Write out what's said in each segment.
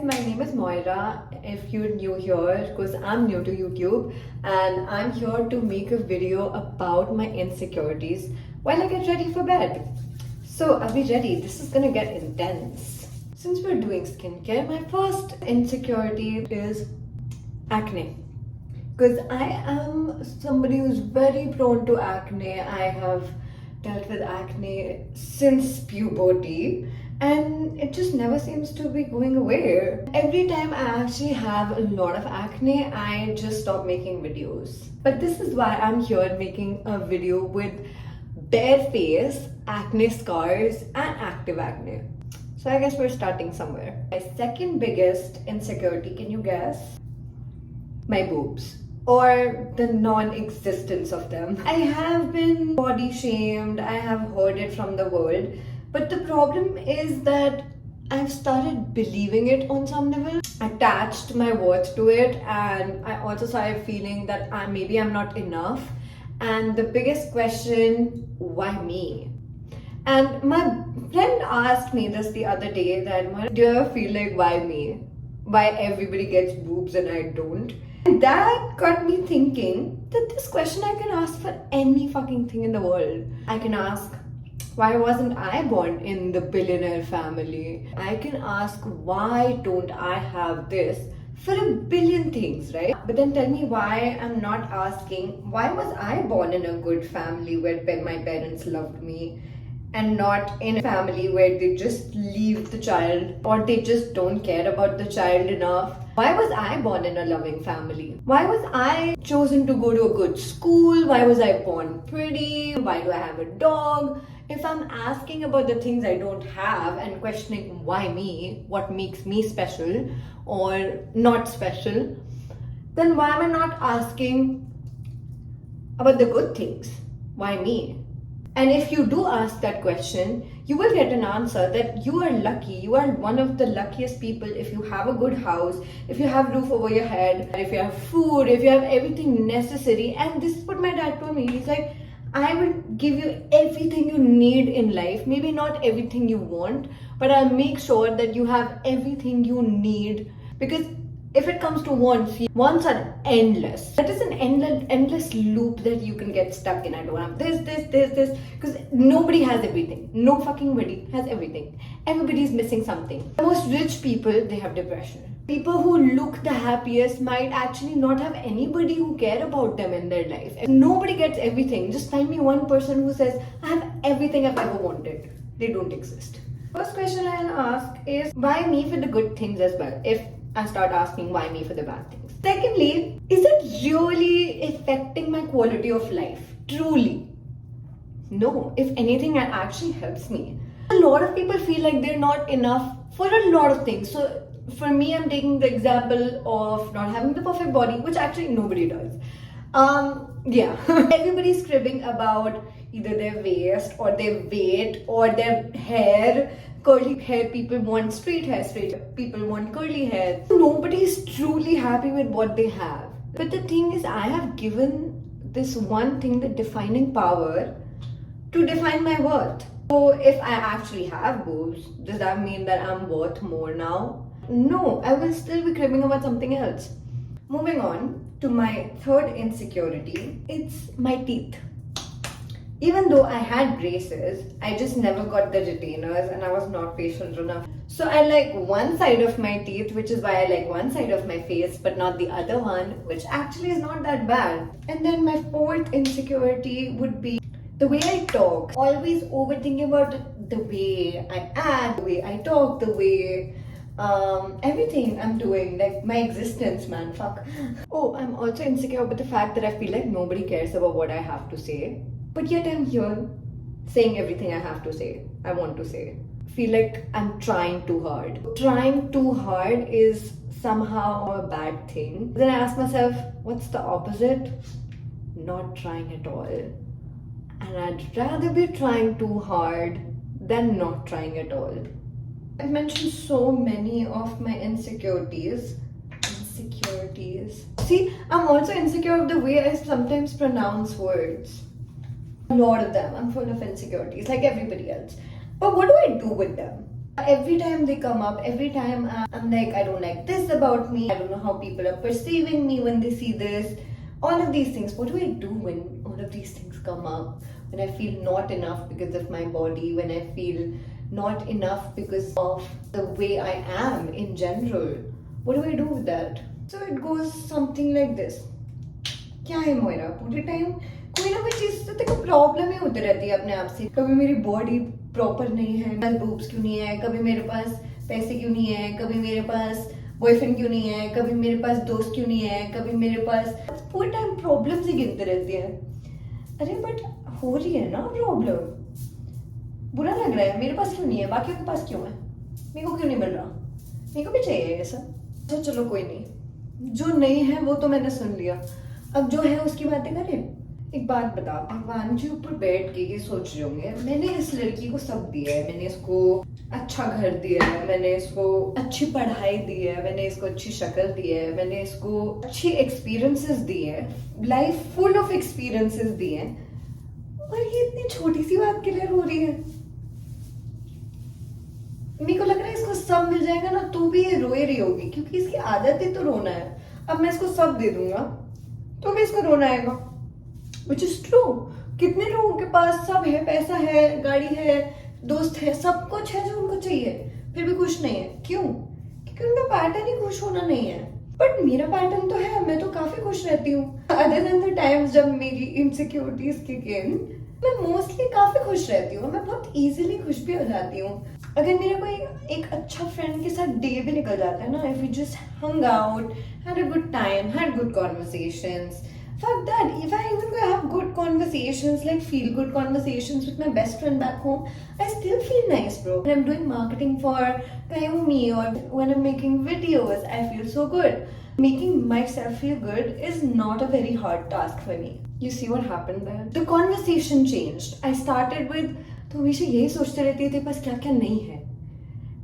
my name is Moira. If you're new here, because I'm new to YouTube, and I'm here to make a video about my insecurities while I get ready for bed. So, are we ready? This is gonna get intense. Since we're doing skincare, my first insecurity is acne. Because I am somebody who's very prone to acne. I have dealt with acne since puberty and it just never seems to be going away. Every time I actually have a lot of acne, I just stop making videos. But this is why I'm here making a video with bare face, acne scars and active acne. So I guess we're starting somewhere. My second biggest insecurity, can you guess? My boobs. Or the non-existence of them. I have been body shamed, I have heard it from the world, but the problem is that I've started believing it on some level, attached my worth to it, and I also started feeling that maybe I'm not enough. And the biggest question, why me? And my friend asked me this the other day that, do you ever feel like why me? Why everybody gets boobs and I don't? And that got me thinking that this question I can ask for any fucking thing in the world. I can ask, why wasn't I born in the billionaire family? I can ask, why don't I have this? For a billion things, right? But then tell me why I'm not asking, why was I born in a good family where my parents loved me? And not in a family where they just leave the child or they just don't care about the child enough. Why was I born in a loving family? Why was I chosen to go to a good school? Why was I born pretty? Why do I have a dog? If I'm asking about the things I don't have and questioning why me, what makes me special or not special, then why am I not asking about the good things? Why me? And if you do ask that question, you will get an answer that you are lucky. You are one of the luckiest people if you have a good house, if you have roof over your head, if you have food, if you have everything necessary. And this is what my dad told me. He's like, I will give you everything you need in life. Maybe not everything you want, but I'll make sure that you have everything you need. Because if it comes to wants are endless. That is an endless loop that you can get stuck in. I don't have this. Because nobody has everything. No fucking body has everything. Everybody's missing something. The most rich people, they have depression. People who look the happiest might actually not have anybody who care about them in their life. And nobody gets everything. Just find me one person who says, I have everything I've ever wanted. They don't exist. First question I'll ask is, why me for the good things as well? If I start asking why me for the bad things. Secondly, is it really affecting my quality of life? Truly? No. If anything, it actually helps me. A lot of people feel like they're not enough for a lot of things. So for me, I'm taking the example of not having the perfect body, which actually nobody does. Everybody's cribbing about either their waist or their weight or their hair. Curly hair people want straight hair, straight people want curly hair. Nobody is truly happy with what they have. But the thing is, I have given this one thing the defining power to define my worth. So if I actually have boobs, does that mean that I'm worth more now? No, I will still be cribbing about something else. Moving on to my third insecurity, it's my teeth. Even though I had braces, I just never got the retainers and I was not patient enough. So I like one side of my teeth, which is why I like one side of my face, but not the other one, which actually is not that bad. And then my fourth insecurity would be the way I talk. Always overthinking about the way I act, the way I talk, the way everything I'm doing, like my existence, man, fuck. Oh, I'm also insecure about the fact that I feel like nobody cares about what I have to say. But yet I'm here saying everything I have to say, I want to say. Feel like I'm trying too hard. Trying too hard is somehow a bad thing. Then I ask myself, what's the opposite? Not trying at all. And I'd rather be trying too hard than not trying at all. I've mentioned so many of my insecurities. See, I'm also insecure of the way I sometimes pronounce words. A lot of them. I'm full of insecurities, like everybody else. But what do I do with them? Every time they come up, every time I'm like, I don't like this about me, I don't know how people are perceiving me when they see this. All of these things, what do I do when all of these things come up? When I feel not enough because of my body, when I feel not enough because of the way I am in general. What do I do with that? So it goes something like this. क्या है मोयरा, पूरे time कोई ना कोई चीज से तेरे को प्रॉब्लम ही होती रहती है अपने आप से. कभी मेरी बॉडी प्रॉपर नहीं है, मेरे बूब्स क्यों नहीं है, कभी मेरे पास पैसे क्यों नहीं है, कभी मेरे पास बॉयफ्रेंड क्यों नहीं है, कभी मेरे पास दोस्त क्यों नहीं है, कभी मेरे पास पूरे टाइम प्रॉब्लम्स ही गिनते रहती है. अरे बट हो रही है ना प्रॉब्लम, बुरा लग रहा है, मेरे पास क्यों नहीं है, बाकियों के पास क्यों है, मेरे को क्यों नहीं मिल रहा, मेरे को भी चाहिए ये सब. तो चलो कोई नहीं, जो नहीं है वो तो मैंने सुन लिया, अब जो है उसकी बातें करें. एक बात बता, भगवान जी ऊपर बैठ के ये सोच रहे होंगे मैंने इस लड़की को सब दिया है, मैंने इसको अच्छा घर दिया है, मैंने इसको अच्छी पढ़ाई दी है, मैंने इसको अच्छी शक्ल दी है, मैंने इसको अच्छी एक्सपीरियंसेस दी है, लाइफ फुल ऑफ एक्सपीरियंसेस दी है, और ये इतनी छोटी सी बात के लिए रो रही है. मेरे को लग रहा है इसको सब मिल जाएगा ना तो भी ये रोए रही होगी, क्योंकि इसकी आदत ही तो रोना है. अब मैं इसको सब दे दूंगा तो भी इसको रोना आएगा, which is true. कितने लोगों के पास सब है, पैसा है, गाड़ी है, दोस्त है, सब कुछ है जो उनको चाहिए, फिर भी खुश नहीं है. क्यों? क्योंकि उनका पैटर्न ही खुश होना नहीं है. बट मेरा पैटर्न तो है, मैं तो काफी खुश रहती हूँ. अदर देन द टाइम्स जब मेरी इनसिक्योरिटीज किक इन, मैं मोस्टली काफी खुश रहती हूँ, मैं बहुत इजीली खुश भी हो जाती हूँ. अगर मेरा कोई एक अच्छा फ्रेंड के साथ डे भी निकल जाता है ना, if we just hung out, had a good time, had good conversations, fuck that. If I even have good conversations, like feel good conversations with my best friend back home, I still feel nice, bro. When I'm doing marketing for Kayumi or when I'm making videos, I feel so good. Making myself feel good is not a very hard task for me. You see what happened there? The conversation changed. I started with, तो हमेशा यही सोचते रहती है तेरे पास क्या क्या नहीं है,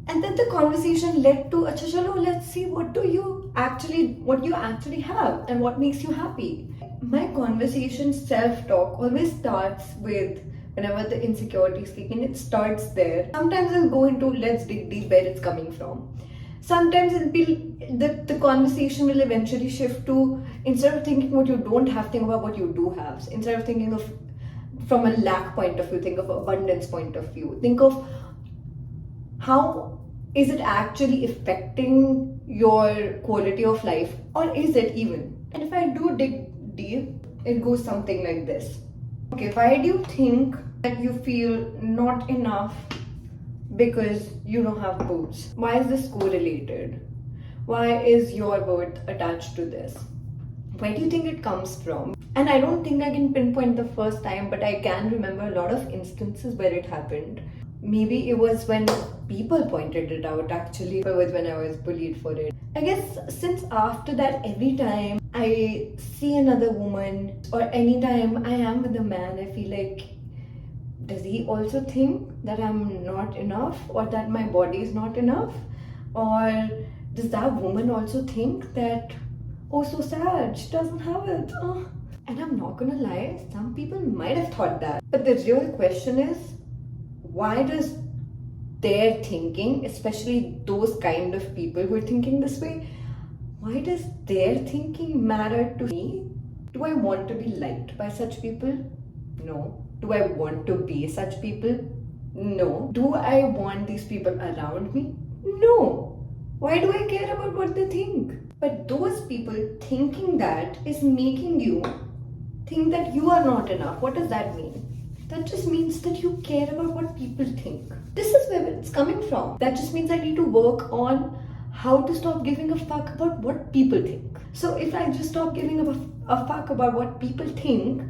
and then the conversation led to, अच्छा चलो let's see what you actually have and what makes you happy. My conversation self-talk always starts with, whenever the insecurities kick in, it starts there. Sometimes I'll go into, let's dig deep where it's coming from. Sometimes it'll be the conversation will eventually shift to, instead of thinking what you don't have, think about what you do have. Instead of thinking of from a lack point of view, think of abundance point of view. Think of how is it actually affecting your quality of life, or is it even? And if I do dig deep, it goes something like this. Okay, why do you think that you feel not enough because you don't have boobs? Why is this correlated? Why is your worth attached to this? Where do you think it comes from? And I don't think I can pinpoint the first time, but I can remember a lot of instances where it happened. Maybe it was when people pointed it out, actually. It was when I was bullied for it. I guess since after that, every time I see another woman or anytime I am with a man, I feel like, does he also think that I'm not enough or that my body is not enough? Or does that woman also think that, oh, so sad, she doesn't have it? Oh. And I'm not gonna lie, some people might have thought that. But the real question is, why does their thinking, especially those kind of people who are thinking this way, why does their thinking matter to me? Do I want to be liked by such people? No. Do I want to be such people? No. Do I want these people around me? No. Why do I care about what they think? But those people thinking that is making you think that you are not enough. What does that mean? That just means that you care about what people think. This is where it's coming from. That just means I need to work on how to stop giving a fuck about what people think. So if I just stop giving a fuck about what people think,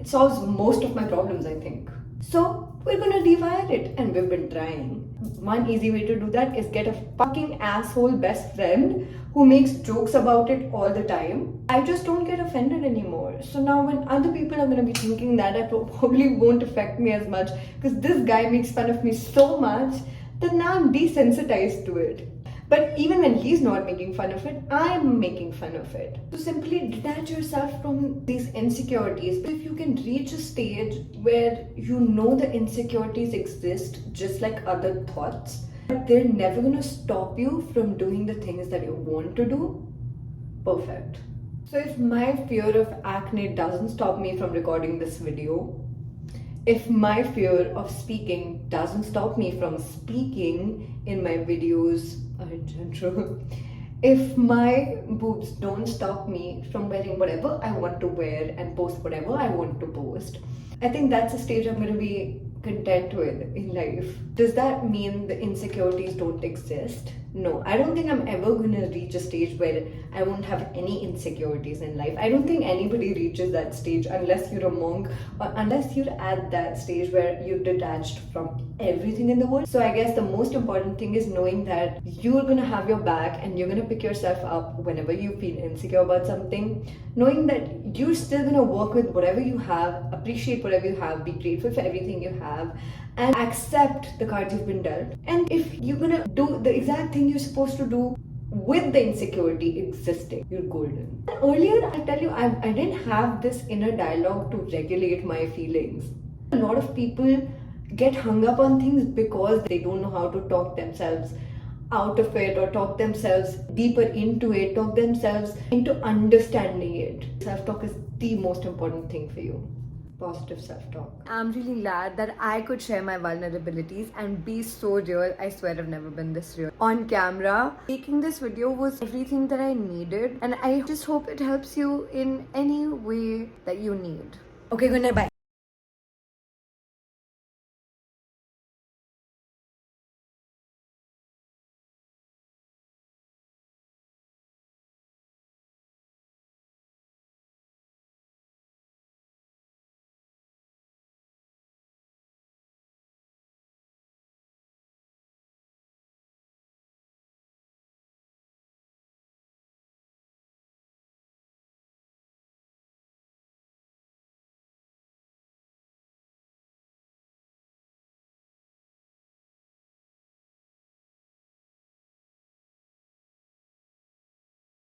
it solves most of my problems, I think. So we're gonna rewire it, and we've been trying. One easy way to do that is get a fucking asshole best friend who makes jokes about it all the time. I just don't get offended anymore. So now when other people are gonna be thinking that, it probably won't affect me as much because this guy makes fun of me so much that now I'm desensitized to it. But even when he's not making fun of it, I'm making fun of it. So simply detach yourself from these insecurities. If you can reach a stage where you know the insecurities exist just like other thoughts, but they're never gonna stop you from doing the things that you want to do, perfect. So if my fear of acne doesn't stop me from recording this video, if my fear of speaking doesn't stop me from speaking in my videos or in general, if my boobs don't stop me from wearing whatever I want to wear and post whatever I want to post, I think that's a stage I'm going to be content with in life. Does that mean the insecurities don't exist? No, I don't think I'm ever going to reach a stage where I won't have any insecurities in life. I don't think anybody reaches that stage unless you're a monk or unless you're at that stage where you're detached from everything in the world. So I guess the most important thing is knowing that you're going to have your back and you're going to pick yourself up whenever you feel insecure about something. Knowing that you're still going to work with whatever you have, appreciate whatever you have, be grateful for everything you have, and accept the cards you've been dealt. And if you're gonna do the exact thing you're supposed to do with the insecurity existing, you're golden. And earlier, I tell you, I didn't have this inner dialogue to regulate my feelings. A lot of people get hung up on things because they don't know how to talk themselves out of it or talk themselves deeper into it, talk themselves into understanding it. Self-talk is the most important thing for you. Positive self-talk. I'm really glad that I could share my vulnerabilities and be so real. I swear I've never been this real on camera. Making this video was everything that I needed, and I just hope it helps you in any way that you need. Okay, good night, bye.